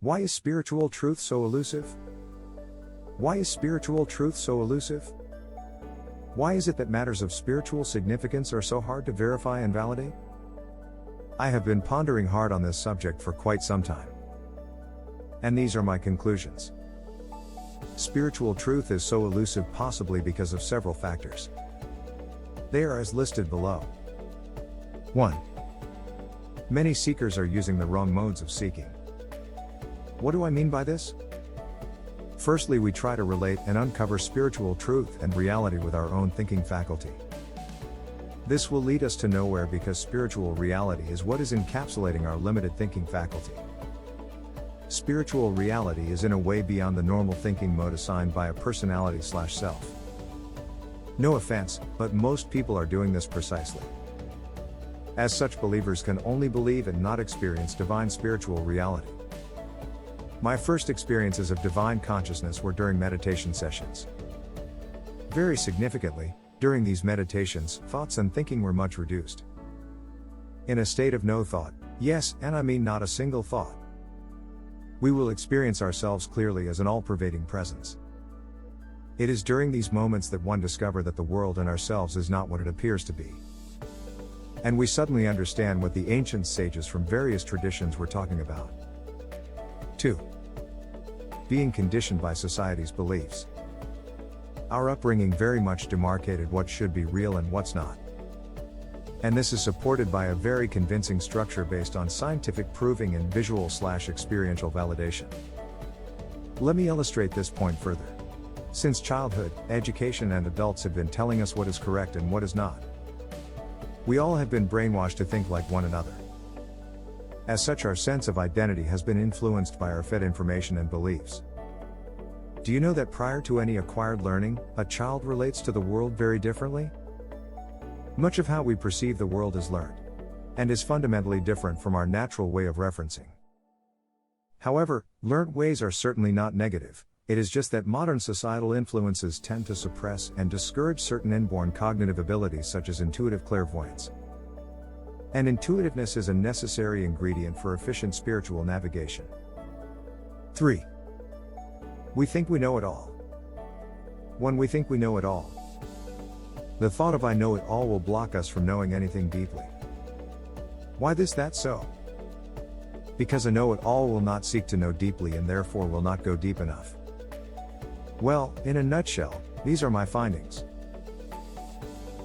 Why is spiritual truth so elusive? Why is spiritual truth so elusive? Why is it that matters of spiritual significance are so hard to verify and validate? I have been pondering hard on this subject for quite some time. And these are my conclusions. Spiritual truth is so elusive possibly because of several factors. They are as listed below. 1. Many seekers are using the wrong modes of seeking. What do I mean by this? Firstly, we try to relate and uncover spiritual truth and reality with our own thinking faculty. This will lead us to nowhere because spiritual reality is what is encapsulating our limited thinking faculty. Spiritual reality is in a way beyond the normal thinking mode assigned by a personality/self. No offense, but most people are doing this precisely. As such, believers can only believe and not experience divine spiritual reality. My first experiences of divine consciousness were during meditation sessions. Very significantly, during these meditations, thoughts and thinking were much reduced. In a state of no thought, yes, and I mean not a single thought, we will experience ourselves clearly as an all-pervading presence. It is during these moments that one discovers that the world and ourselves is not what it appears to be. And we suddenly understand what the ancient sages from various traditions were talking about. 2. Being conditioned by society's beliefs. Our upbringing very much demarcated what should be real and what's not. And this is supported by a very convincing structure based on scientific proving and visual/experiential validation. Let me illustrate this point further. Since childhood, education and adults have been telling us what is correct and what is not. We all have been brainwashed to think like one another. As such, our sense of identity has been influenced by our fed information and beliefs. Do you know that prior to any acquired learning, a child relates to the world very differently? Much of how we perceive the world is learned, and is fundamentally different from our natural way of referencing. However, learnt ways are certainly not negative. It is just that modern societal influences tend to suppress and discourage certain inborn cognitive abilities such as intuitive clairvoyance. And intuitiveness is a necessary ingredient for efficient spiritual navigation. 3. We think we know it all. When we think we know it all, the thought of I know it all will block us from knowing anything deeply. Why is that so? Because a know-it-all will not seek to know deeply and therefore will not go deep enough. Well, in a nutshell, these are my findings.